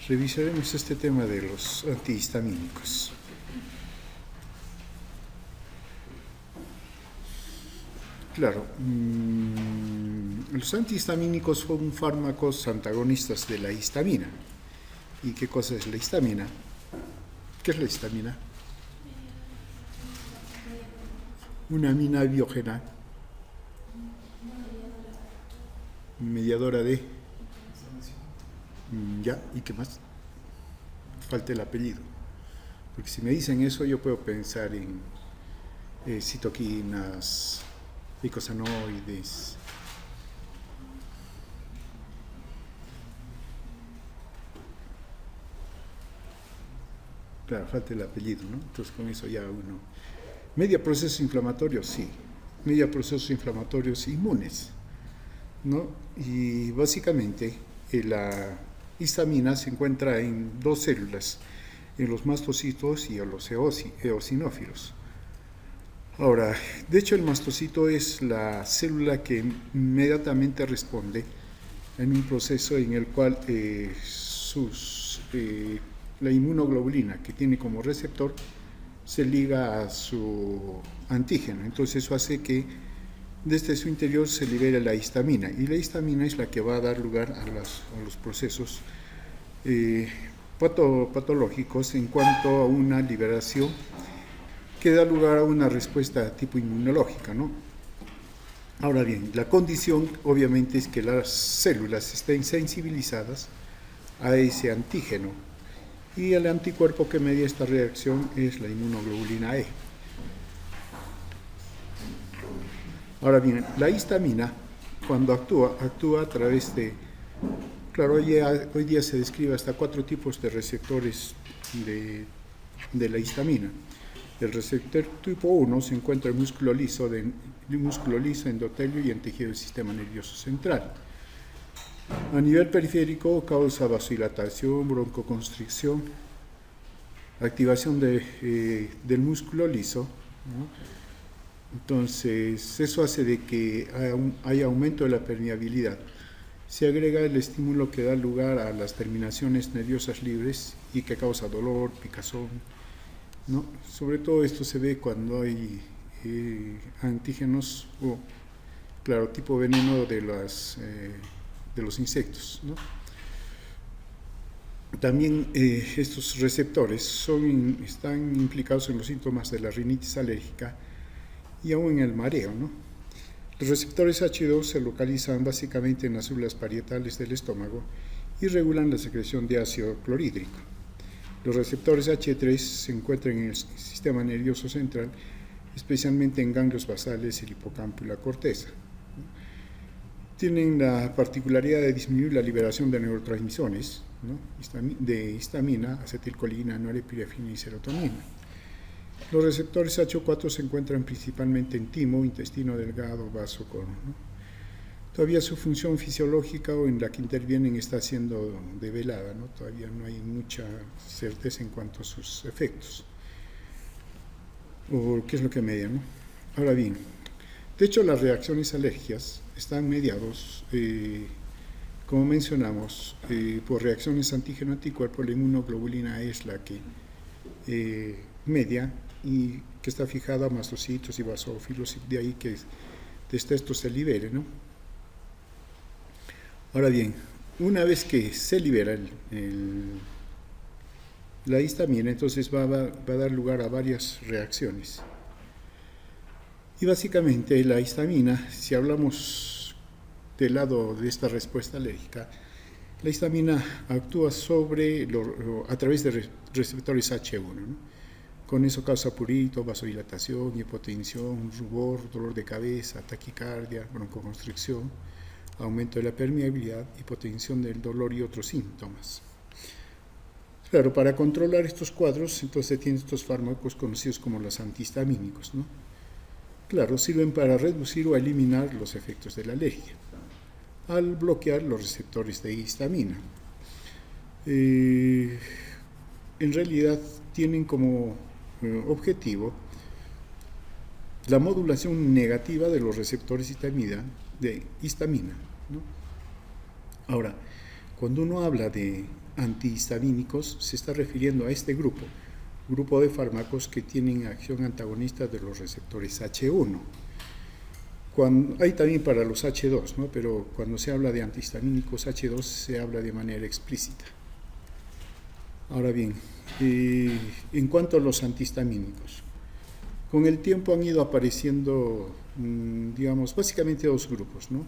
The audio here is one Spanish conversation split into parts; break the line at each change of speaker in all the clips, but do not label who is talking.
Revisaremos este tema de los antihistamínicos. Claro, los antihistamínicos son fármacos antagonistas de la histamina. ¿Y qué cosa es la histamina? ¿Qué es la histamina? Una amina biógena, mediadora de... Ya, ¿y qué más? Falta el apellido. Porque si me dicen eso, yo puedo pensar en citoquinas, eicosanoides. Claro, falta el apellido, ¿no? Entonces con eso ya uno... Media procesos inflamatorios, sí. Media procesos inflamatorios inmunes, ¿no? Y básicamente la histamina se encuentra en dos células, en los mastocitos y en los eosinófilos. Ahora, de hecho el mastocito es la célula que inmediatamente responde en un proceso en el cual la inmunoglobulina que tiene como receptor se liga a su antígeno. Entonces eso hace que desde su interior se libere la histamina, y la histamina es la que va a dar lugar a los procesos patológicos en cuanto a una liberación que da lugar a una respuesta tipo inmunológica, ¿no? Ahora bien, la condición obviamente es que las células estén sensibilizadas a ese antígeno, y el anticuerpo que media esta reacción es la inmunoglobulina E. Ahora bien, la histamina, cuando actúa a través de... Claro, hoy día se describe hasta 4 tipos de receptores de la histamina. El receptor tipo 1 se encuentra en músculo liso, endotelio y en tejido del sistema nervioso central. A nivel periférico causa vasodilatación, broncoconstricción, activación del músculo liso, ¿no? Entonces, eso hace de que haya aumento de la permeabilidad. Se agrega el estímulo que da lugar a las terminaciones nerviosas libres y que causa dolor, picazón, ¿no? Sobre todo esto se ve cuando hay antígenos claro, tipo veneno de los insectos, ¿no? También estos receptores están implicados en los síntomas de la rinitis alérgica y aún en el mareo, ¿no? Los receptores H2 se localizan básicamente en las células parietales del estómago y regulan la secreción de ácido clorhídrico. Los receptores H3 se encuentran en el sistema nervioso central, especialmente en ganglios basales, el hipocampo y la corteza. Tienen la particularidad de disminuir la liberación de neurotransmisores, ¿no? De histamina, acetilcolina, norepinefrina y serotonina. Los receptores H4 se encuentran principalmente en timo, intestino delgado, vaso, colon, ¿no? Todavía su función fisiológica o en la que intervienen está siendo develada, ¿no? Todavía no hay mucha certeza en cuanto a sus efectos, o qué es lo que media, ¿no? Ahora bien, de hecho las reacciones alérgicas están mediados, como mencionamos, por reacciones antígeno-anticuerpo. La inmunoglobulina es la que media y que está fijada a mastocitos y basófilos, y de ahí que desde esto se libere, ¿no? Ahora bien, una vez que se libera la histamina, entonces va a dar lugar a varias reacciones. Y básicamente la histamina, si hablamos del lado de esta respuesta alérgica, la histamina actúa a través de receptores H1, ¿no? Con eso causa prurito, vasodilatación, hipotensión, rubor, dolor de cabeza, taquicardia, broncoconstricción, aumento de la permeabilidad, hipotensión del dolor y otros síntomas. Claro, para controlar estos cuadros, entonces tienen estos fármacos conocidos como los antihistamínicos, ¿no? Claro, sirven para reducir o eliminar los efectos de la alergia al bloquear los receptores de histamina. En realidad tienen como objetivo la modulación negativa de los receptores de histamina, ¿no? Ahora, Cuando uno habla de antihistamínicos, se está refiriendo a este grupo de fármacos que tienen acción antagonista de los receptores H1. Hay también para los H2, ¿no? Pero cuando se habla de antihistamínicos H2 se habla de manera explícita. Ahora bien, en cuanto a los antihistamínicos, con el tiempo han ido apareciendo, digamos, básicamente dos grupos, ¿no?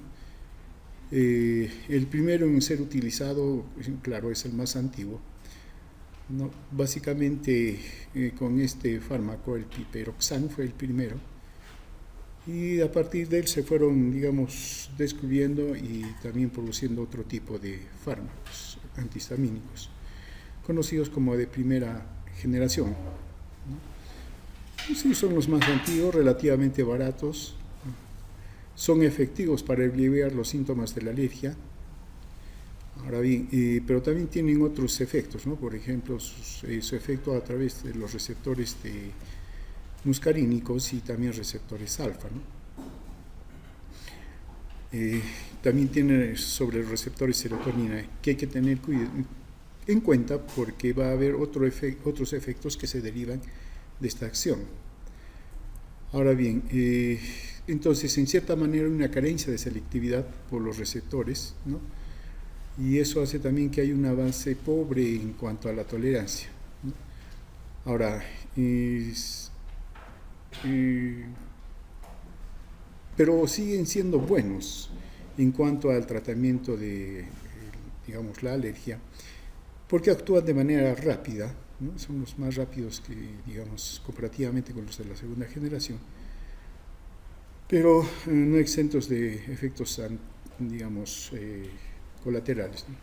El primero en ser utilizado, claro, es el más antiguo, ¿no? Básicamente con este fármaco, el piperoxan fue el primero, y a partir de él se fueron, digamos, descubriendo y también produciendo otro tipo de fármacos antihistamínicos, conocidos como de primera generación, ¿no? Sí, son los más antiguos, relativamente baratos, son efectivos para aliviar los síntomas de la alergia. Ahora bien, pero también tienen otros efectos, ¿no? Por ejemplo, su efecto a través de los receptores muscarínicos y también receptores alfa, ¿no? También tiene sobre los receptores serotonina, que hay que tener en cuenta porque va a haber otros efectos que se derivan de esta acción. Ahora bien, entonces en cierta manera hay una carencia de selectividad por los receptores, ¿no? Y eso hace también que hay un avance pobre en cuanto a la tolerancia, ¿no? Ahora, pero siguen siendo buenos en cuanto al tratamiento de, digamos, la alergia, porque actúan de manera rápida, ¿no? Son los más rápidos que, digamos, comparativamente con los de la segunda generación, pero no exentos de efectos, digamos, colaterales, ¿no?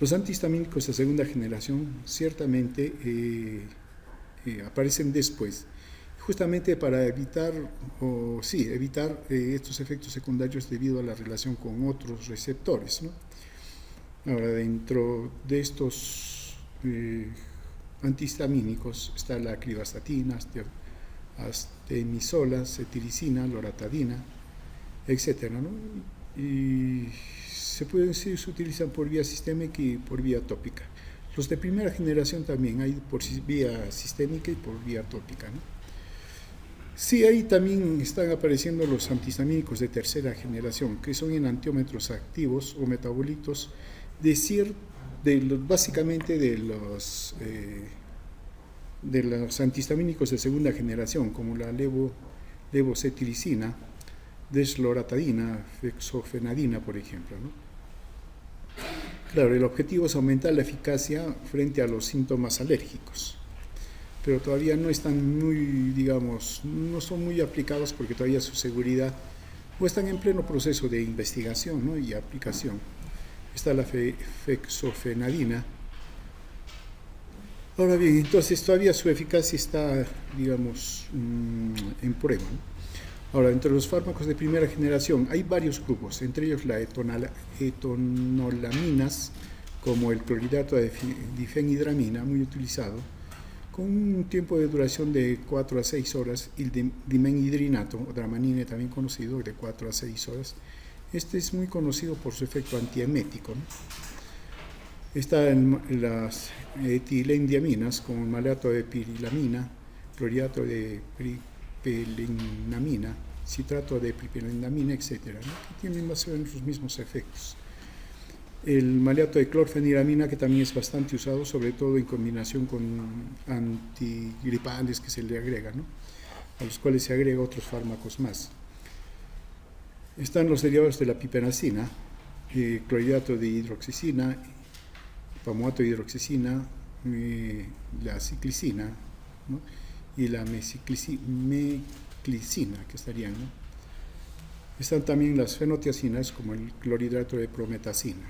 Los antihistamínicos de segunda generación ciertamente aparecen después, justamente para evitar estos efectos secundarios debido a la relación con otros receptores, ¿no? Ahora, dentro de estos antihistamínicos está la acrivastatina, astemisola, cetiricina, loratadina, etc., ¿no? Y se utilizan por vía sistémica y por vía tópica. Los de primera generación también hay por vía sistémica y por vía tópica, ¿no? Sí, ahí también están apareciendo los antihistamínicos de tercera generación, que son enantiómetros activos o metabolitos básicamente de los antihistamínicos de segunda generación, como la levocetiricina, desloratadina, fexofenadina, por ejemplo, ¿no? Claro, el objetivo es aumentar la eficacia frente a los síntomas alérgicos, pero todavía no están no son muy aplicados porque todavía su seguridad, o están en pleno proceso de investigación, ¿no? Y aplicación. Está la fexofenadina. Ahora bien, entonces todavía su eficacia está, digamos, en prueba, ¿no? Ahora, entre los fármacos de primera generación hay varios grupos, entre ellos la etonolaminas, como el clorhidrato de difenhidramina, muy utilizado, con un tiempo de duración de 4 a 6 horas, y el dimenhidrinato, o dramanine también conocido, de 4 a 6 horas. Este es muy conocido por su efecto antiemético, ¿no? Están las etilendiaminas, como el malato de pirilamina, clorhidrato de pipelenamina, citrato de pipelenamina, etc., ¿no? Que tienen más o menos los mismos efectos. El maleato de clorfeniramina, que también es bastante usado, sobre todo en combinación con antigripales que se le agregan, ¿no? A los cuales se agrega otros fármacos más. Están los derivados de la piperacina, clorhidrato de hidroxicina, palmoato de hidroxicina, la ciclicina, ¿no? Y la meclicina, que estarían, ¿no? Están también las fenotiacinas, como el clorhidrato de prometacina.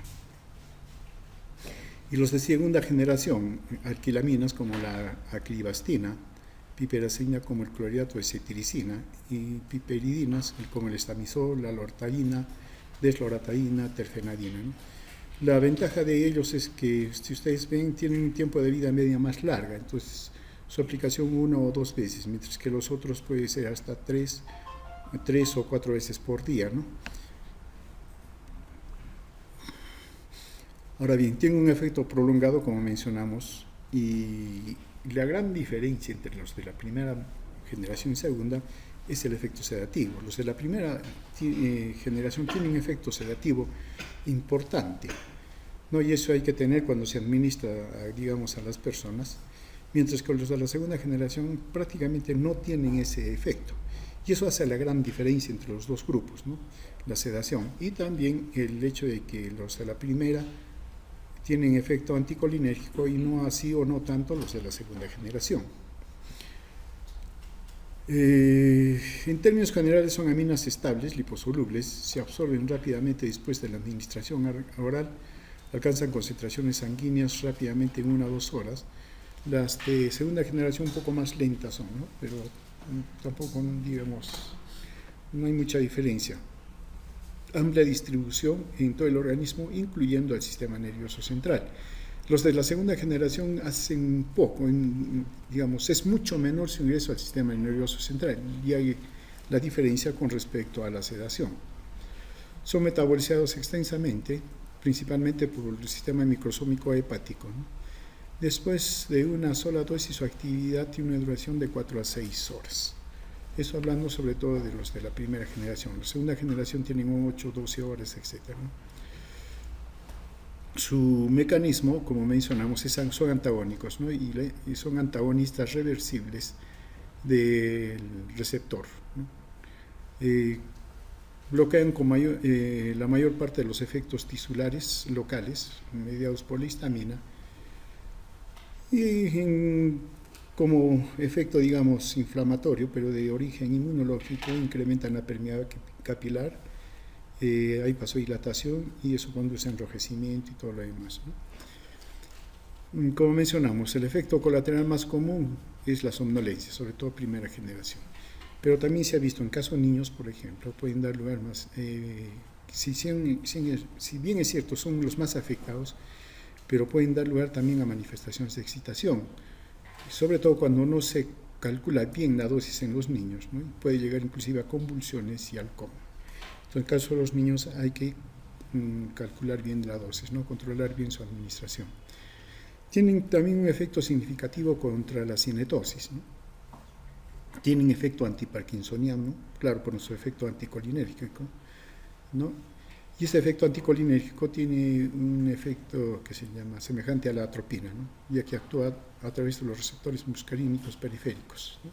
Y los de segunda generación, alquilaminas, como la acribastina, piperacina, como el clorhidrato de cetiricina, y piperidinas, como el estamisol, la loratadina, desloratadina, terfenadina, ¿no? La ventaja de ellos es que, si ustedes ven, tienen un tiempo de vida media más larga, entonces su aplicación 1 o 2 veces, mientras que los otros puede ser hasta 3 o 4 veces por día, ¿no? Ahora bien, tiene un efecto prolongado, como mencionamos, y la gran diferencia entre los de la primera generación y segunda es el efecto sedativo. Los de la primera generación tienen un efecto sedativo importante, ¿no? Y eso hay que tener cuando se administra, digamos, a las personas, mientras que los de la segunda generación prácticamente no tienen ese efecto. Y eso hace la gran diferencia entre los dos grupos, ¿no? La sedación y también el hecho de que los de la primera tienen efecto anticolinérgico y no así o no tanto los de la segunda generación. En términos generales son aminas estables, liposolubles, se absorben rápidamente después de la administración oral, alcanzan concentraciones sanguíneas rápidamente en 1 o 2 horas. Las de segunda generación un poco más lentas son, ¿no? Pero tampoco, digamos, no hay mucha diferencia. Amplia distribución en todo el organismo, incluyendo el sistema nervioso central. Los de la segunda generación hacen poco, digamos, es mucho menor su ingreso al sistema nervioso central, y hay la diferencia con respecto a la sedación. Son metabolizados extensamente, principalmente por el sistema microsómico hepático, ¿no? Después de una sola dosis, su actividad tiene una duración de 4 a 6 horas. Eso hablando sobre todo de los de la primera generación. La segunda generación tienen 8, 12 horas, etc., ¿no? Su mecanismo, como mencionamos, son antagónicos, ¿no? Y son antagonistas reversibles del receptor, ¿no? Bloquean con la mayor parte de los efectos tisulares locales mediados por la histamina, y como efecto, digamos, inflamatorio, pero de origen inmunológico, incrementan la permeabilidad capilar, hay vasodilatación y eso conduce a enrojecimiento y todo lo demás, ¿no? Como mencionamos, el efecto colateral más común es la somnolencia, sobre todo primera generación. Pero también se ha visto en casos de niños, por ejemplo, pueden dar lugar más, si bien es cierto, son los más afectados, pero pueden dar lugar también a manifestaciones de excitación, sobre todo cuando no se calcula bien la dosis en los niños, ¿no? Puede llegar inclusive a convulsiones y al coma. Entonces, en el caso de los niños hay que calcular bien la dosis, ¿no? Controlar bien su administración. Tienen también un efecto significativo contra la cinetosis, ¿no? Tienen efecto antiparkinsoniano, claro, por su efecto anticolinérgico, ¿no? Y ese efecto anticolinérgico tiene un efecto que se llama semejante a la atropina, ¿no? Ya que actúa a través de los receptores muscarínicos periféricos, ¿no?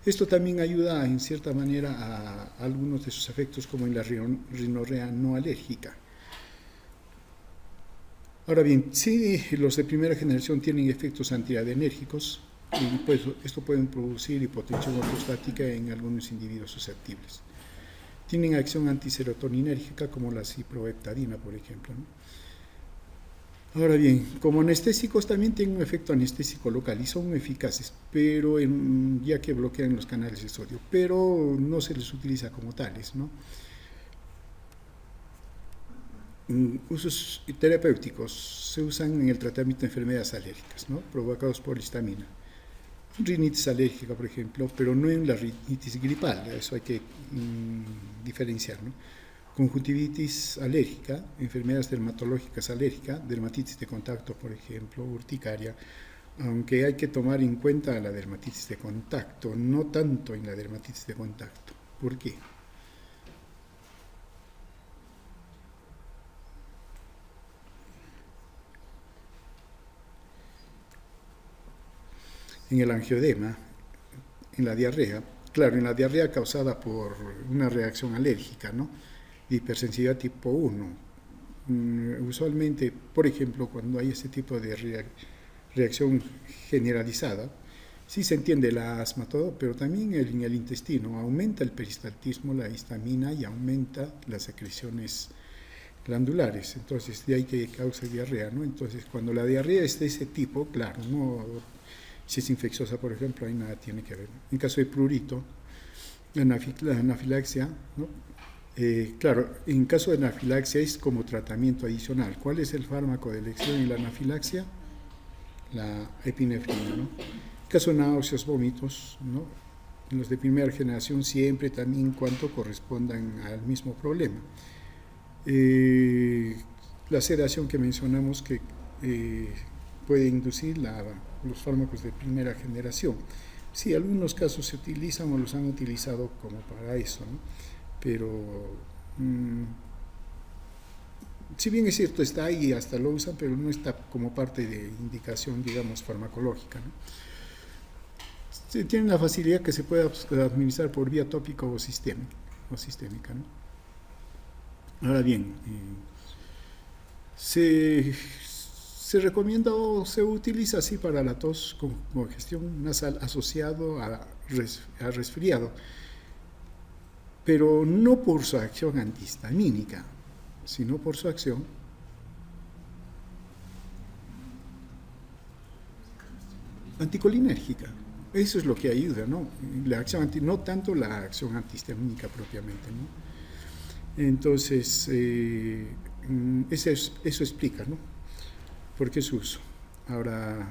Esto también ayuda en cierta manera a algunos de sus efectos, como en la rinorrea no alérgica. Ahora bien, sí, los de primera generación tienen efectos antiadrenérgicos, y pues esto puede producir hipotensión ortostática en algunos individuos susceptibles. Tienen acción antiserotoninérgica como la ciproheptadina, por ejemplo, ¿no? Ahora bien, como anestésicos también tienen un efecto anestésico local y son eficaces, pero ya que bloquean los canales de sodio, pero no se les utiliza como tales, ¿no? Usos terapéuticos se usan en el tratamiento de enfermedades alérgicas, ¿no? Provocados por histamina. Rinitis alérgica, por ejemplo, pero no en la rinitis gripal, eso hay que diferenciar, ¿no? Conjuntivitis alérgica, enfermedades dermatológicas alérgicas, dermatitis de contacto, por ejemplo, urticaria, aunque hay que tomar en cuenta la dermatitis de contacto, no tanto en la dermatitis de contacto. ¿Por qué? En el angioedema, en la diarrea, claro, en la diarrea causada por una reacción alérgica, ¿no? De hipersensibilidad tipo 1. Usualmente, por ejemplo, cuando hay este tipo de reacción generalizada, sí se entiende la asma, todo, pero también en el intestino aumenta el peristaltismo, la histamina, y aumenta las secreciones glandulares, entonces de ahí que causa diarrea, ¿no? Entonces, cuando la diarrea es de ese tipo, claro, no, si es infecciosa, por ejemplo, ahí nada tiene que ver. En caso de prurito, la anafilaxia, ¿no? Claro, en caso de anafilaxia es como tratamiento adicional. ¿Cuál es el fármaco de elección en la anafilaxia? La epinefrina, ¿no? En caso de náuseas, vómitos, ¿no? En los de primera generación siempre también cuanto correspondan al mismo problema. la sedación que mencionamos que puede inducir los fármacos de primera generación. Sí, algunos casos se utilizan o los han utilizado como para eso, ¿no? Pero si bien es cierto, está ahí y hasta lo usan, pero no está como parte de indicación, digamos, farmacológica, ¿no? Tienen la facilidad que se puede administrar por vía tópica o sistémica, ¿no? Ahora bien, se recomienda o se utiliza así para la tos con congestión nasal asociado a resfriado, pero no por su acción antihistamínica, sino por su acción anticolinérgica. Eso es lo que ayuda, ¿no? La acción no tanto la acción antihistamínica propiamente, ¿no? Entonces, eso explica, ¿no? ¿Por qué su uso? Ahora,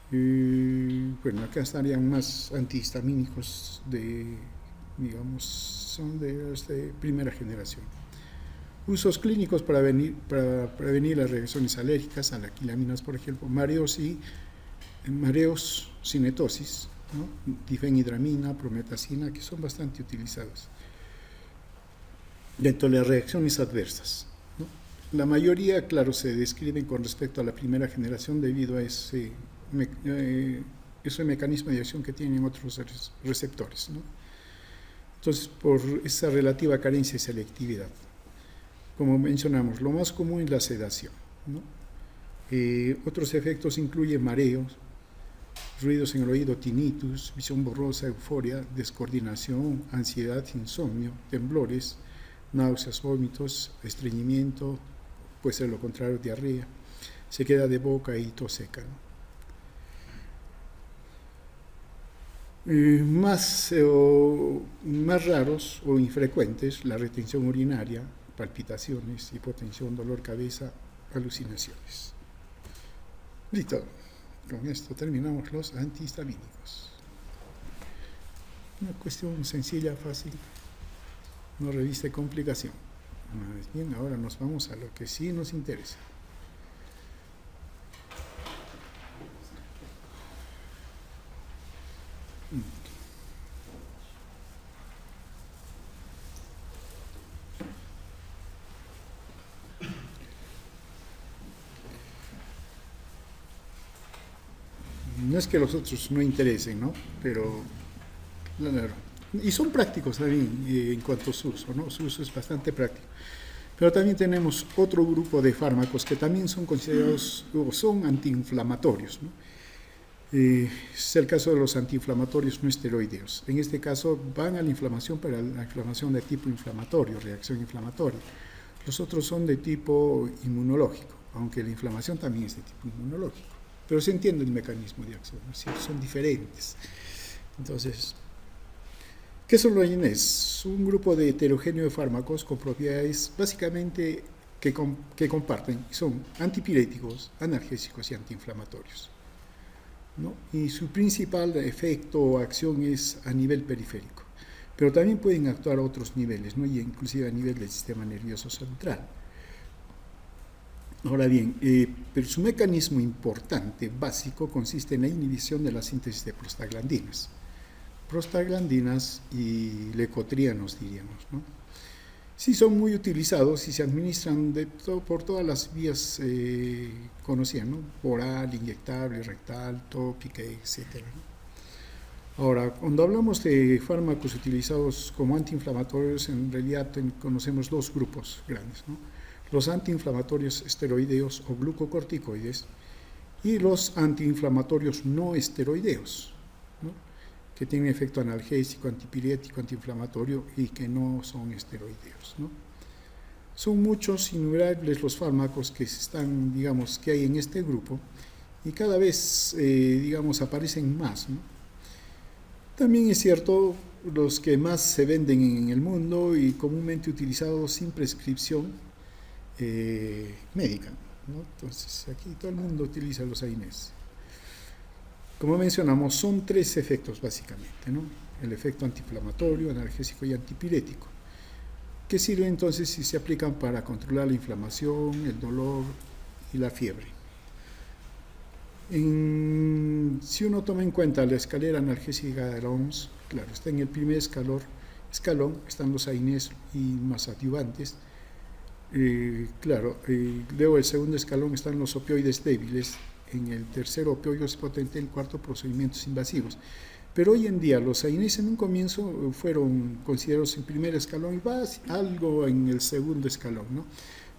bueno, acá estarían más antihistamínicos digamos, son de primera generación. Usos clínicos para prevenir las reacciones alérgicas a las quilaminas, por ejemplo, mareos, cinetosis, ¿no? Difenhidramina, prometacina, que son bastante utilizados. Dentro de las reacciones adversas, ¿no? La mayoría, claro, se describen con respecto a la primera generación debido a ese mecanismo de acción que tienen otros receptores, ¿no? Entonces, por esa relativa carencia de selectividad. Como mencionamos, lo más común es la sedación, ¿no? Otros efectos incluyen mareos, ruidos en el oído, tinnitus, visión borrosa, euforia, descoordinación, ansiedad, insomnio, temblores, náuseas, vómitos, estreñimiento, puede ser lo contrario, diarrea, sequedad de boca y tos seca, ¿no? Más raros o infrecuentes, la retención urinaria, palpitaciones, hipotensión, dolor de cabeza, alucinaciones. Listo. Con esto terminamos los antihistamínicos. Una cuestión sencilla, fácil, no reviste complicación. Más bien, ahora nos vamos a lo que sí nos interesa. No es que los otros no interesen, ¿no? Pero, claro, y son prácticos también en cuanto a su uso, ¿no? Su uso es bastante práctico. Pero también tenemos otro grupo de fármacos que también son considerados o son antiinflamatorios, ¿no? Es el caso de los antiinflamatorios no esteroideos. En este caso van a la inflamación, pero la inflamación de tipo inflamatorio, reacción inflamatoria. Los otros son de tipo inmunológico, aunque la inflamación también es de tipo inmunológico. Pero se entiende el mecanismo de acción, ¿no? Son diferentes. Entonces, ¿qué son los INES? Un grupo de heterogéneo de fármacos con propiedades básicamente que comparten, son antipiréticos, analgésicos y antiinflamatorios, ¿no? Y su principal efecto o acción es a nivel periférico, pero también pueden actuar a otros niveles, ¿no? Y inclusive a nivel del sistema nervioso central. Ahora bien, pero su mecanismo importante, básico, consiste en la inhibición de la síntesis de prostaglandinas y leucotrienos, diríamos, ¿no? Sí son muy utilizados y se administran por todas las vías conocidas, ¿no? Oral, inyectable, rectal, tópica, etc., ¿no? Ahora, cuando hablamos de fármacos utilizados como antiinflamatorios, en realidad conocemos dos grupos grandes, ¿no? Los antiinflamatorios esteroideos o glucocorticoides y los antiinflamatorios no esteroideos, ¿no? Que tienen efecto analgésico, antipirético, antiinflamatorio y que no son esteroideos, ¿no? Son muchos, innumerables los fármacos que están, digamos, que hay en este grupo y cada vez, digamos, aparecen más, ¿no? También es cierto, los que más se venden en el mundo y comúnmente utilizados sin prescripción médica, ¿no? Entonces, aquí todo el mundo utiliza los AINES. Como mencionamos, son tres efectos básicamente, ¿no? El efecto antiinflamatorio, analgésico y antipirético, que sirven entonces si se aplican para controlar la inflamación, el dolor y la fiebre. Si uno toma en cuenta la escalera analgésica de la OMS, claro, está en el primer escalón están los AINES y más adyuvantes. Luego el segundo escalón están los opioides débiles, en el tercero opioides potentes, en el cuarto procedimientos invasivos. Pero hoy en día los AINES en un comienzo fueron considerados en primer escalón y algo en el segundo escalón, ¿no?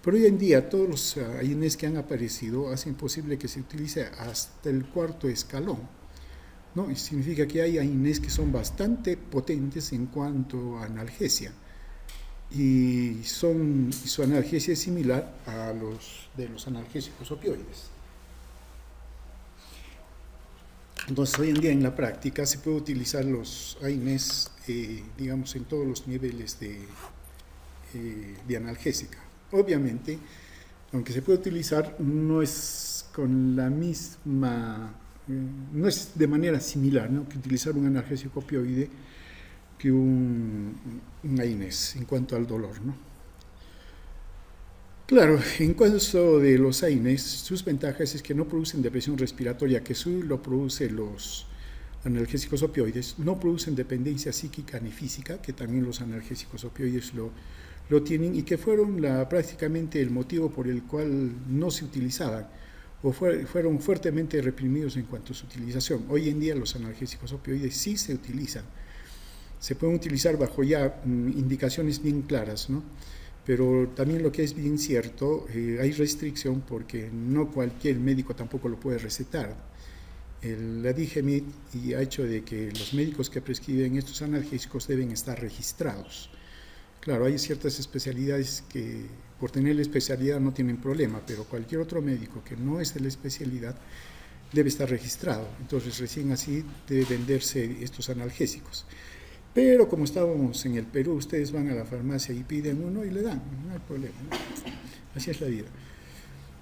Pero hoy en día todos los AINES que han aparecido hacen posible que se utilice hasta el cuarto escalón, ¿no? Y significa que hay AINES que son bastante potentes en cuanto a analgesia y su analgesia es similar a los de los analgésicos opioides. Entonces, hoy en día en la práctica se puede utilizar los AINES, digamos, en todos los niveles de analgésica. Obviamente, aunque se puede utilizar, no es con la misma, no es de manera similar, ¿no?, que utilizar un analgésico opioide que un AINES en cuanto al dolor, ¿no? Claro, en cuanto de los AINES, sus ventajas es que no producen depresión respiratoria, que sí lo producen los analgésicos opioides, no producen dependencia psíquica ni física, que también los analgésicos opioides lo tienen, y que fueron prácticamente el motivo por el cual no se utilizaban, o fueron fuertemente reprimidos en cuanto a su utilización. Hoy en día los analgésicos opioides sí se utilizan, se pueden utilizar bajo ya indicaciones bien claras, ¿no? Pero también lo que es bien cierto, hay restricción porque no cualquier médico tampoco lo puede recetar. La DGMIT ha hecho de que los médicos que prescriben estos analgésicos deben estar registrados. Claro, hay ciertas especialidades que por tener la especialidad no tienen problema, pero cualquier otro médico que no es de la especialidad debe estar registrado. Entonces recién así debe venderse estos analgésicos. Pero como estábamos en el Perú, ustedes van a la farmacia y piden uno y le dan, no hay problema, ¿no? Así es la vida.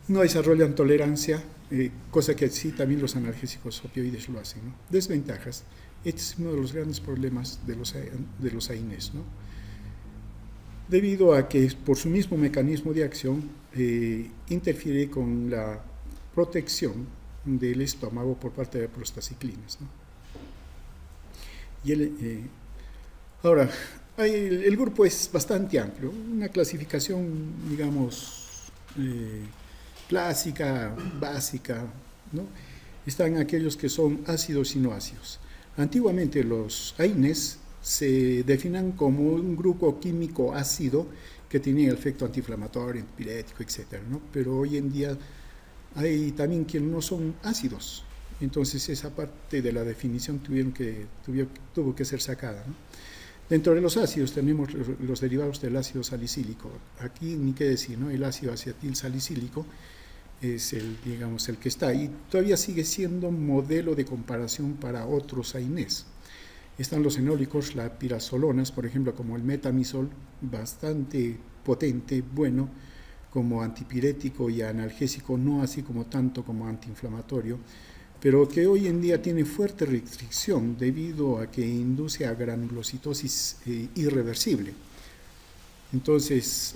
No desarrollan tolerancia, cosa que sí también los analgésicos opioides lo hacen, ¿no? Desventajas. Este es uno de los grandes problemas de los AINES, ¿no? Debido a que por su mismo mecanismo de acción interfiere con la protección del estómago por parte de prostaciclinas, ¿no? Y ahora, el grupo es bastante amplio, una clasificación, digamos, clásica, básica, ¿no? Están aquellos que son ácidos y no ácidos. Antiguamente los AINES se definan como un grupo químico ácido que tenía efecto antiinflamatorio, antipirético, etc., ¿no? Pero hoy en día hay también quienes no son ácidos. Entonces esa parte de la definición tuvo que ser sacada, ¿no? Dentro de los ácidos tenemos los derivados del ácido salicílico. Aquí ni qué decir, ¿no? El ácido acetil salicílico es el que está ahí. Todavía sigue siendo modelo de comparación para otros AINES. Están los enólicos, las pirazolonas, por ejemplo, como el metamizol, bastante potente, bueno, como antipirético y analgésico, no así como tanto como antiinflamatorio, pero que hoy en día tiene fuerte restricción debido a que induce a granulocitosis irreversible. Entonces,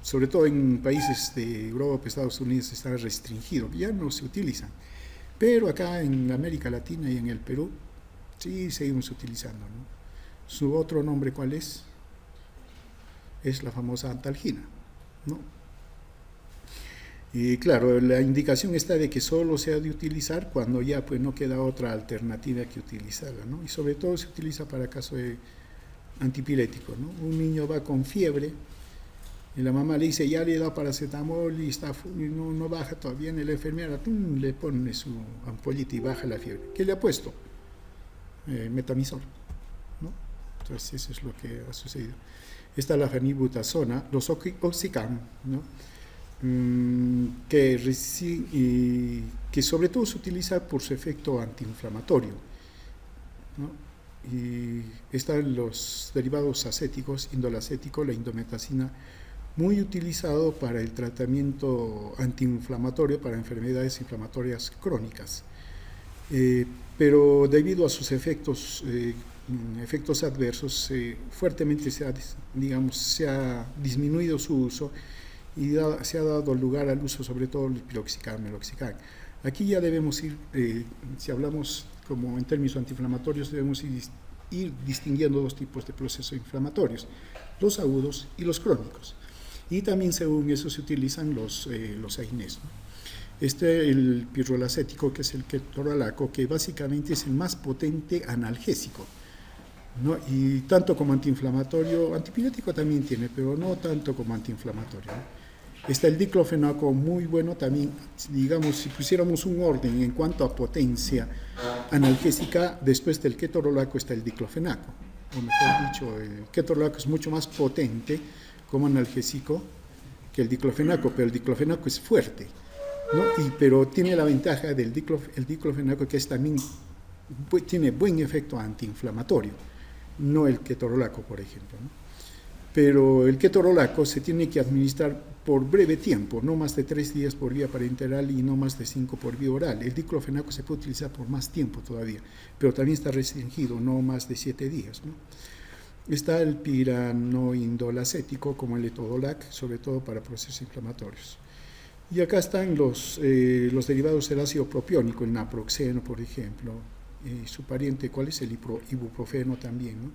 sobre todo en países de Europa, Estados Unidos, está restringido, ya no se utilizan. Pero acá en América Latina y en el Perú, sí seguimos utilizando, ¿no? Su otro nombre, ¿cuál es? Es la famosa antalgina, ¿no? Y claro, la indicación está de que solo se ha de utilizar cuando ya pues no queda otra alternativa que utilizarla, ¿no? Y sobre todo se utiliza para caso de antipirético, ¿no? Un niño va con fiebre y la mamá le dice, ya le he dado paracetamol y no baja todavía, y la enfermera le pone su ampollita y baja la fiebre. ¿Qué le ha puesto? Metamizol, ¿no? Entonces eso es lo que ha sucedido. Está la fenilbutasona, los Oxicam, ¿no? Que sobre todo se utiliza por su efecto antiinflamatorio, ¿no? Y están los derivados acéticos, indolacético, la indometacina, muy utilizado para el tratamiento antiinflamatorio para enfermedades inflamatorias crónicas, pero debido a sus efectos efectos adversos, fuertemente se ha disminuido su uso y se ha dado lugar al uso sobre todo del piroxicam, meloxicam. Aquí ya debemos ir, si hablamos como en términos antiinflamatorios, debemos ir distinguiendo dos tipos de procesos inflamatorios, los agudos y los crónicos. Y también según eso se utilizan los AINES, ¿no? El pirrolacético, que es el ketorolaco, que básicamente es el más potente analgésico, ¿no? Y tanto como antiinflamatorio, antipirético también tiene, pero no tanto como antiinflamatorio, ¿no? Está el diclofenaco, muy bueno también, digamos, si pusiéramos un orden en cuanto a potencia analgésica, después del ketorolaco está el diclofenaco, o mejor dicho, el ketorolaco es mucho más potente como analgésico que el diclofenaco, pero el diclofenaco es fuerte, ¿no? Pero tiene la ventaja del diclofenaco, que también tiene buen efecto antiinflamatorio, no el ketorolaco, por ejemplo, ¿no? Pero el ketorolaco se tiene que administrar por breve tiempo, no más de 3 días por vía parenteral y no más de 5 por vía oral. El diclofenaco se puede utilizar por más tiempo todavía, pero también está restringido, no más de 7 días, ¿no? Está el piranoindolacético, como el etodolac, sobre todo para procesos inflamatorios. Y acá están los derivados del ácido propiónico, el naproxeno, por ejemplo, y su pariente, ¿cuál es? El ibuprofeno también, ¿no?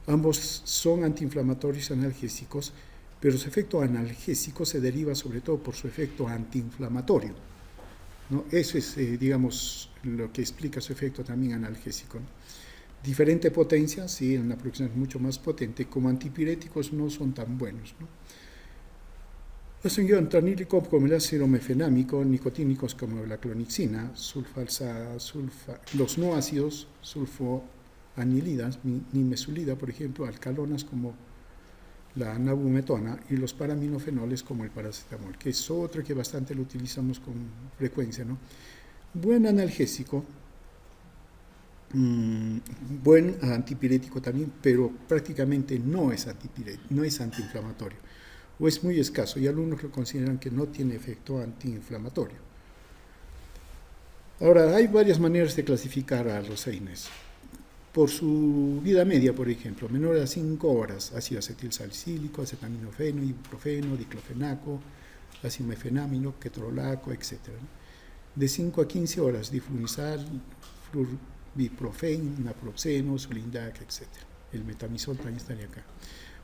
Ambos son antiinflamatorios analgésicos, pero su efecto analgésico se deriva sobre todo por su efecto antiinflamatorio, ¿no? Eso es, digamos, lo que explica su efecto también analgésico, ¿no? Diferente potencia, sí, el naproxeno es mucho más potente, como antipiréticos no son tan buenos, ¿no? Los tranílicos como el ácido mefenámico, nicotínicos como la clonixina, los no ácidos, sulfoanilidas, nimesulida, por ejemplo, alcalonas como la nabumetona, y los paraminofenoles como el paracetamol, que es otro que bastante lo utilizamos con frecuencia, ¿no? Buen analgésico, buen antipirético también, pero prácticamente no es antiinflamatorio, o es muy escaso, y algunos lo consideran que no tiene efecto antiinflamatorio. Ahora, hay varias maneras de clasificar a los AINES. Por su vida media, por ejemplo, menor a 5 horas, ácido acetilsalicílico, acetaminofeno, ibuprofeno, diclofenaco, ácido mefenámino, ketorolaco, etc. De 5 a 15 horas, diflunisal, flurbiprofen, naproxeno, solindac, etc. El metamizol también estaría acá.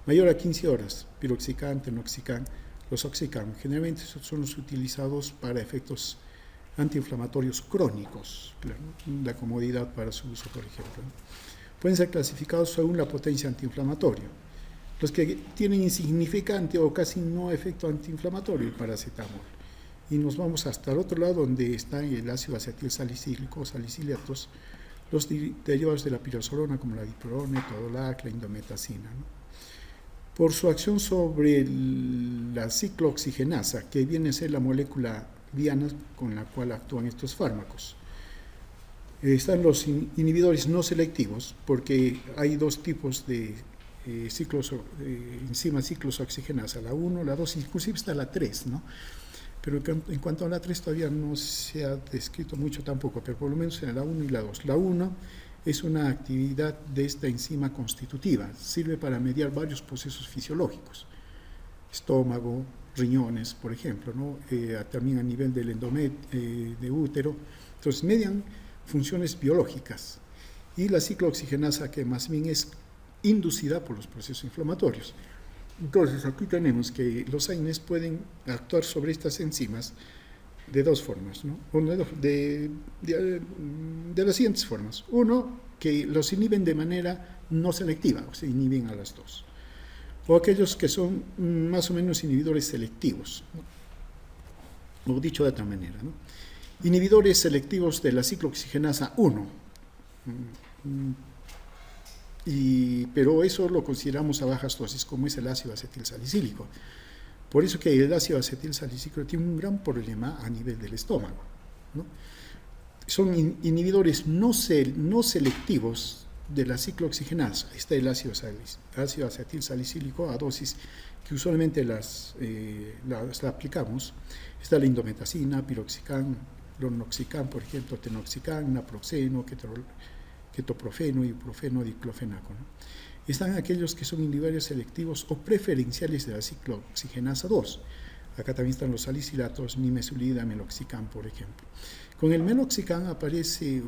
Mayor a 15 horas, piroxicam, tenoxicam, los oxicam. Generalmente son los utilizados para efectos antiinflamatorios crónicos, claro, la comodidad para su uso, por ejemplo. Pueden ser clasificados según la potencia antiinflamatoria. Los que tienen insignificante o casi no efecto antiinflamatorio, el paracetamol. Y nos vamos hasta el otro lado, donde está el ácido acetilsalicílico, salicílatos, los derivados de la pirosolona, como la dipirona, etodolac, la indometacina, ¿no? Por su acción sobre la ciclooxigenasa, que viene a ser la molécula diana con la cual actúan estos fármacos. Están los inhibidores no selectivos, porque hay dos tipos de enzima ciclooxigenasa, la 1, la 2, inclusive está la 3, ¿no? Pero en cuanto a la 3 todavía no se ha descrito mucho tampoco, pero por lo menos en la 1 y la 2. La 1 es una actividad de esta enzima constitutiva, sirve para mediar varios procesos fisiológicos, estómago, riñones, por ejemplo, ¿no? También a nivel del de útero. Entonces, median funciones biológicas. Y la ciclooxigenasa, que más bien es inducida por los procesos inflamatorios. Entonces, aquí tenemos que los AINES pueden actuar sobre estas enzimas de dos formas, ¿no? De las siguientes formas. Uno, que los inhiben de manera no selectiva, o sea, inhiben a las dos. O aquellos que son más o menos inhibidores selectivos, ¿no? O dicho de otra manera, ¿no? Inhibidores selectivos de la ciclooxigenasa 1, pero eso lo consideramos a bajas dosis, como es el ácido acetilsalicílico. Por eso que el ácido acetilsalicílico tiene un gran problema a nivel del estómago, ¿no? Son inhibidores no selectivos de la ciclooxigenasa. Está el ácido acetilsalicílico a dosis que usualmente la aplicamos. Está la indometacina, piroxicam, clonroxicam, por ejemplo, tenoxicam, naproxeno, ketoprofeno, ibuprofeno, diclofenaco, ¿no? Están aquellos que son inhibidores selectivos o preferenciales de la ciclooxigenasa 2. Acá también están los salicilatos, nimesulida, meloxicam, por ejemplo. Con el meloxicam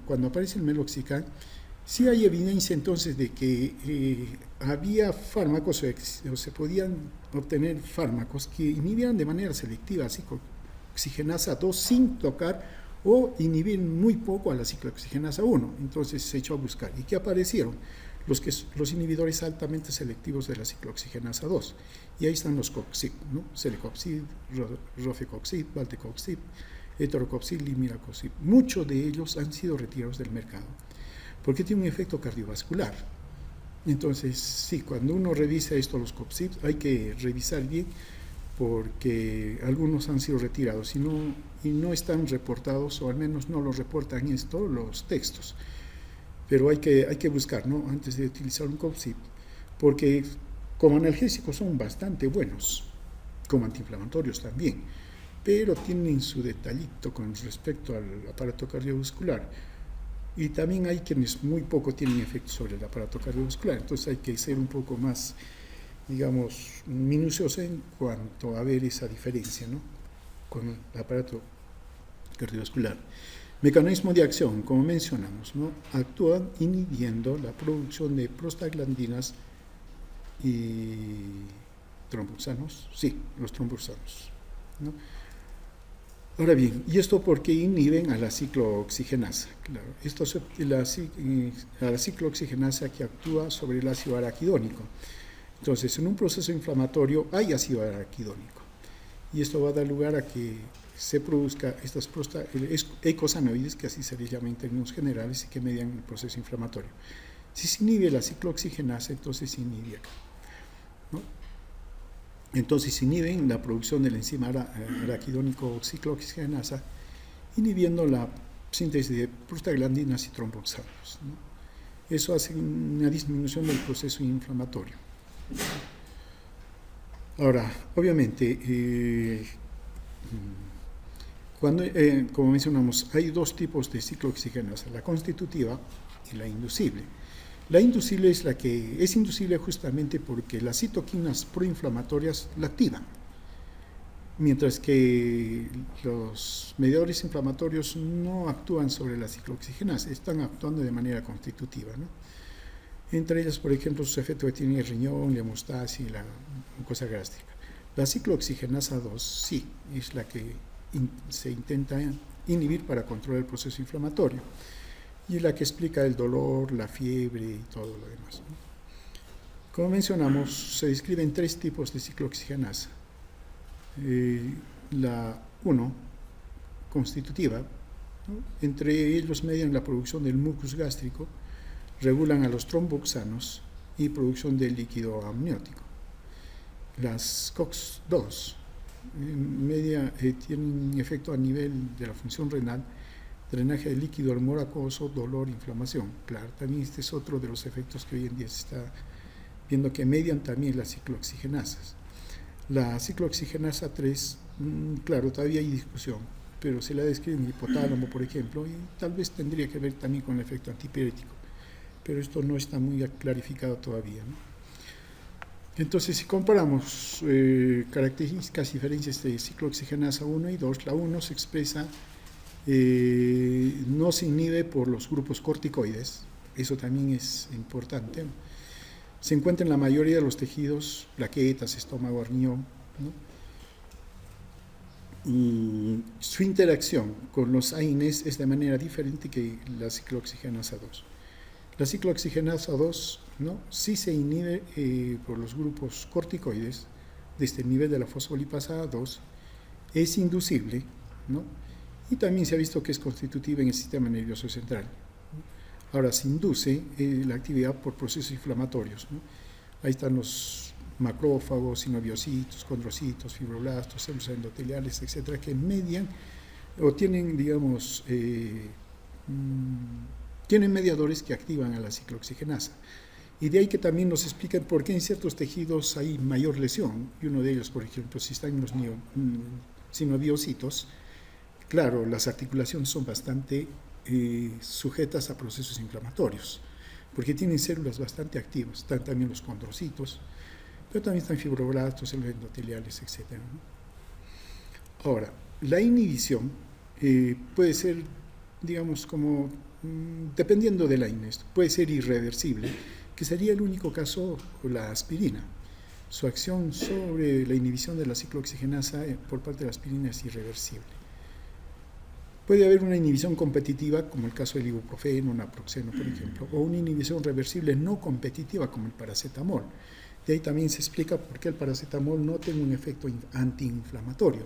cuando aparece el meloxicam, sí hay evidencia entonces de que había fármacos o se podían obtener fármacos que inhibían de manera selectiva la ciclooxigenasa 2 sin tocar o inhibir muy poco a la ciclooxigenasa 1. Entonces se echó a buscar. ¿Y qué aparecieron? Los inhibidores altamente selectivos de la ciclooxigenasa 2. Y ahí están los coxib, ¿no? Celecoxib, rofecoxib, valdecoxib, heterocoxib, limiracoxib. Muchos de ellos han sido retirados del mercado porque tiene un efecto cardiovascular. Entonces, sí, cuando uno revisa esto, los coxib, hay que revisar bien porque algunos han sido retirados y no están reportados, o al menos no los reportan esto los textos. Pero hay que buscar, ¿no? Antes de utilizar un coxib, porque como analgésicos son bastante buenos, como antiinflamatorios también, pero tienen su detallito con respecto al aparato cardiovascular. Y también hay quienes muy poco tienen efecto sobre el aparato cardiovascular, entonces hay que ser un poco más, digamos, minucioso en cuanto a ver esa diferencia, ¿no? Con el aparato cardiovascular. Mecanismo de acción, como mencionamos, ¿no? Actúan inhibiendo la producción de prostaglandinas y tromboxanos, sí, los tromboxanos, ¿no? Ahora bien, ¿y esto por qué inhiben a la ciclooxigenasa? Claro, esto es a la ciclooxigenasa que actúa sobre el ácido araquidónico. Entonces, en un proceso inflamatorio hay ácido araquidónico y esto va a dar lugar a que se produzca estas eicosanoides, que así se les llama en términos generales, y que median el proceso inflamatorio. Si se inhibe la ciclooxigenasa, entonces se inhibe acá, ¿no? Entonces se inhiben la producción del enzima araquidónico ciclooxigenasa, inhibiendo la síntesis de prostaglandinas y tromboxanos, ¿no? Eso hace una disminución del proceso inflamatorio. Ahora, obviamente, como mencionamos, hay dos tipos de ciclooxigenasa, la constitutiva y la inducible. La inducible es la que es inducible justamente porque las citoquinas proinflamatorias la activan, mientras que los mediadores inflamatorios no actúan sobre la ciclooxigenasa, están actuando de manera constitutiva, ¿no? Entre ellas, por ejemplo, sus efectos que tiene el riñón, la hemostasia y la mucosa gástrica. La ciclooxigenasa 2 sí es la que se intenta inhibir para controlar el proceso inflamatorio y la que explica el dolor, la fiebre y todo lo demás, ¿no? Como mencionamos, se describen tres tipos de ciclooxigenasa. La 1, constitutiva, ¿no? Entre ellos median la producción del mucus gástrico, regulan a los tromboxanos y producción de líquido amniótico. Las COX-2 tienen efecto a nivel de la función renal, drenaje de líquido al moracoso, dolor, inflamación. Claro, también este es otro de los efectos que hoy en día se está viendo que median también las ciclooxigenasas. La ciclooxigenasa 3, claro, todavía hay discusión, pero se la describe en el hipotálamo, por ejemplo, y tal vez tendría que ver también con el efecto antipirético, pero esto no está muy clarificado todavía, ¿no? Entonces, si comparamos características y diferencias de ciclooxigenasa 1 y 2, la 1 se expresa, no se inhibe por los grupos corticoides, eso también es importante. Se encuentra en la mayoría de los tejidos, plaquetas, estómago, riñón, ¿no? Y su interacción con los AINES es de manera diferente que la ciclooxigenasa 2. La ciclooxigenasa 2, ¿no?, sí se inhibe por los grupos corticoides desde el nivel de la fosfolipasa 2, es inducible, ¿no?, y también se ha visto que es constitutiva en el sistema nervioso central. Ahora, se induce la actividad por procesos inflamatorios, ¿no? Ahí están los macrófagos, sinoviocitos, condrocitos, fibroblastos, células endoteliales, etcétera, que median o tienen, digamos, tienen mediadores que activan a la ciclooxigenasa. Y de ahí que también nos explican por qué en ciertos tejidos hay mayor lesión. Y uno de ellos, por ejemplo, si están en los sinoviocitos, claro, las articulaciones son bastante sujetas a procesos inflamatorios, porque tienen células bastante activas, están también los condrocitos, pero también están fibroblastos, células endoteliales, etc. ¿no? Ahora, la inhibición puede ser, digamos, como, dependiendo de la INES, puede ser irreversible, que sería el único caso la aspirina. Su acción sobre la inhibición de la ciclooxigenasa por parte de la aspirina es irreversible. Puede haber una inhibición competitiva, como el caso del ibuprofeno, naproxeno, por ejemplo, o una inhibición reversible no competitiva, como el paracetamol. De ahí también se explica por qué el paracetamol no tiene un efecto antiinflamatorio.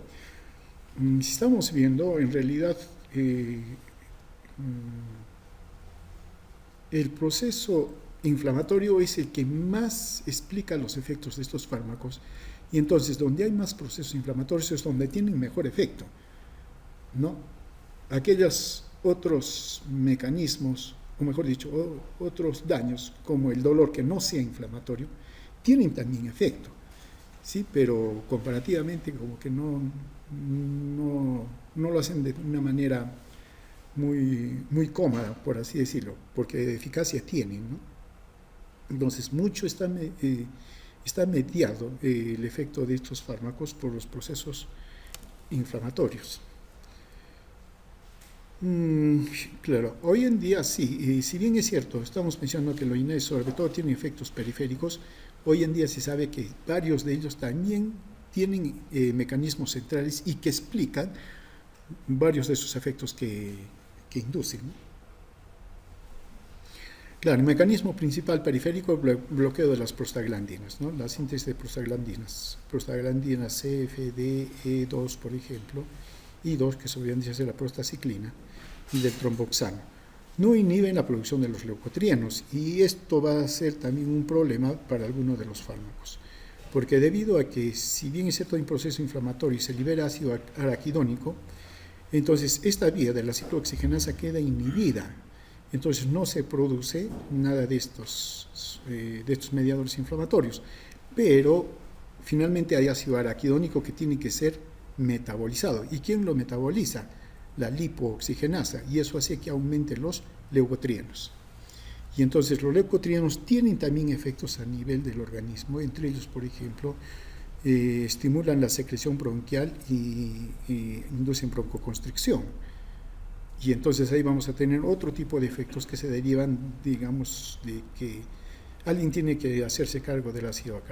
Si estamos viendo, en realidad, el proceso inflamatorio es el que más explica los efectos de estos fármacos, y entonces donde hay más procesos inflamatorios es donde tienen mejor efecto, ¿no? Aquellos otros mecanismos, o mejor dicho, otros daños, como el dolor que no sea inflamatorio, tienen también efecto, ¿sí? Pero comparativamente como que no lo hacen de una manera muy cómoda, por así decirlo, porque eficacia tienen, ¿no? Entonces, mucho está mediado el efecto de estos fármacos por los procesos inflamatorios. Claro, hoy en día sí, si bien es cierto, estamos mencionando que los INES sobre todo tienen efectos periféricos, hoy en día se sabe que varios de ellos también tienen mecanismos centrales y que explican varios de esos efectos que inducen, ¿no? Claro, el mecanismo principal periférico es el bloqueo de las prostaglandinas, ¿no? La síntesis de prostaglandinas C, F, D, E2, por ejemplo, y 2, que solían decirse la prostaciclina, y del tromboxano. No inhiben la producción de los leucotrienos, y esto va a ser también un problema para algunos de los fármacos, porque debido a que, si bien es cierto, hay un proceso inflamatorio y se libera ácido araquidónico, entonces esta vía de la ciclooxigenasa queda inhibida. Entonces no se produce nada de estos mediadores inflamatorios, pero finalmente hay ácido araquidónico que tiene que ser metabolizado. ¿Y quién lo metaboliza? La lipooxigenasa, y eso hace que aumenten los leucotrienos. Y entonces los leucotrienos tienen también efectos a nivel del organismo, entre ellos, por ejemplo, estimulan la secreción bronquial y inducen broncoconstricción. Y entonces ahí vamos a tener otro tipo de efectos que se derivan, digamos, de que alguien tiene que hacerse cargo del ácido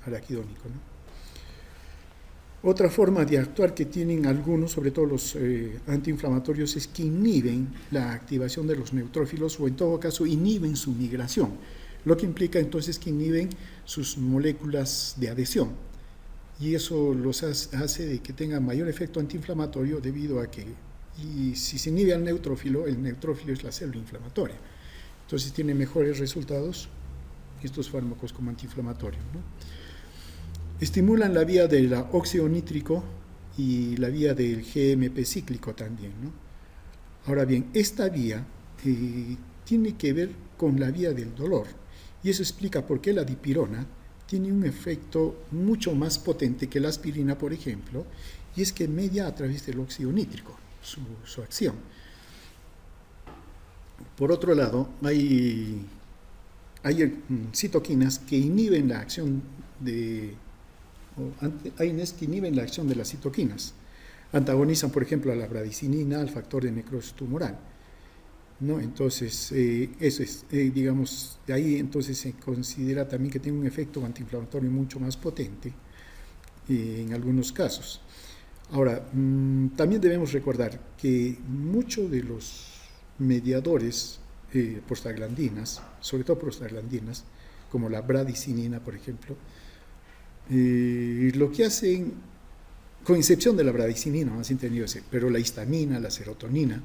araquidónico, ¿no? Otra forma de actuar que tienen algunos, sobre todo los antiinflamatorios, es que inhiben la activación de los neutrófilos, o en todo caso inhiben su migración, lo que implica entonces que inhiben sus moléculas de adhesión, y eso los hace de que tengan mayor efecto antiinflamatorio, debido a que, y si se inhibe al neutrófilo, el neutrófilo es la célula inflamatoria, entonces tiene mejores resultados estos fármacos como antiinflamatorios, ¿no? Estimulan la vía del óxido nítrico y la vía del GMP cíclico también, ¿no? Ahora bien, esta vía tiene que ver con la vía del dolor, y eso explica por qué la dipirona tiene un efecto mucho más potente que la aspirina, por ejemplo, y es que media a través del óxido nítrico su acción. Por otro lado, hay citoquinas que inhiben la acción hay INES que inhiben la acción de las citoquinas. Antagonizan, por ejemplo, a la bradicinina, al factor de necrosis tumoral, ¿no? Entonces, eso es, digamos, de ahí entonces se considera también que tiene un efecto antiinflamatorio mucho más potente en algunos casos. Ahora, también debemos recordar que muchos de los mediadores prostaglandinas, sobre todo prostaglandinas, como la bradicinina, por ejemplo, lo que hacen, con excepción de la bradicinina, más entendido ese, pero la histamina, la serotonina,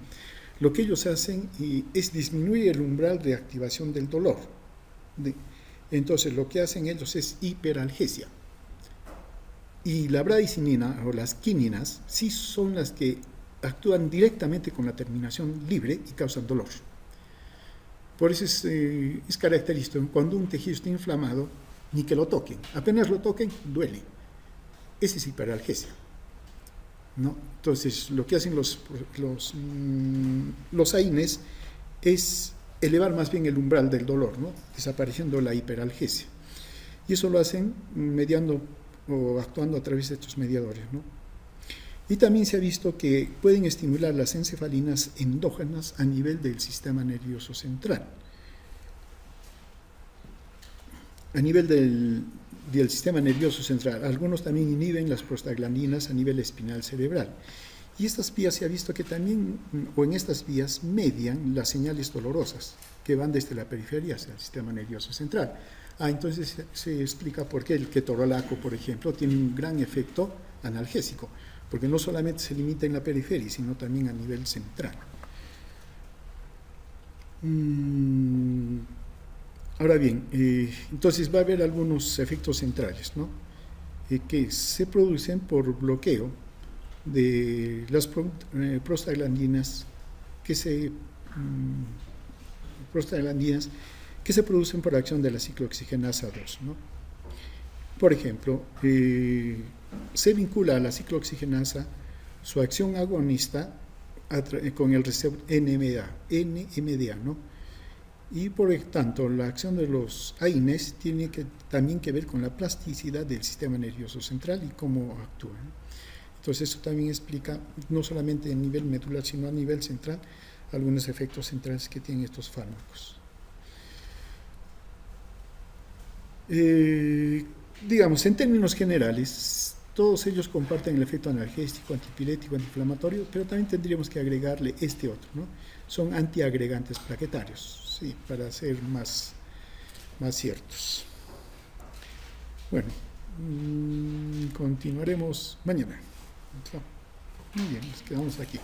lo que ellos hacen es disminuir el umbral de activación del dolor. Entonces, lo que hacen ellos es hiperalgesia. Y la bradicinina o las quininas sí son las que actúan directamente con la terminación libre y causan dolor. Por eso es característico, cuando un tejido está inflamado, ni que lo toquen, apenas lo toquen, duele. Esa es hiperalgesia. ¿no? Entonces, lo que hacen los AINES es elevar más bien el umbral del dolor, ¿no? Desapareciendo la hiperalgesia. Y eso lo hacen mediando o actuando a través de estos mediadores, ¿no? Y también se ha visto que pueden estimular las encefalinas endógenas a nivel del sistema nervioso central. A nivel del sistema nervioso central. Algunos también inhiben las prostaglandinas a nivel espinal cerebral. Y estas vías se ha visto que también, o en estas vías, median las señales dolorosas que van desde la periferia hacia el sistema nervioso central. Entonces se explica por qué el ketorolaco, por ejemplo, tiene un gran efecto analgésico, porque no solamente se limita en la periferia, sino también a nivel central. Ahora bien, entonces va a haber algunos efectos centrales, ¿no? Que se producen por bloqueo de las prostaglandinas que se producen por acción de la ciclooxigenasa 2, ¿no? Por ejemplo, se vincula a la ciclooxigenasa su acción agonista con el receptor NMDA, ¿no? Y por tanto, la acción de los AINES tiene también que ver con la plasticidad del sistema nervioso central y cómo actúan. Entonces, eso también explica, no solamente a nivel medular, sino a nivel central, algunos efectos centrales que tienen estos fármacos. Digamos, en términos generales, todos ellos comparten el efecto analgésico, antipirético, antiinflamatorio, pero también tendríamos que agregarle este otro, ¿no? Son antiagregantes plaquetarios, sí, para ser más ciertos. Bueno, continuaremos mañana. Muy bien, nos quedamos aquí.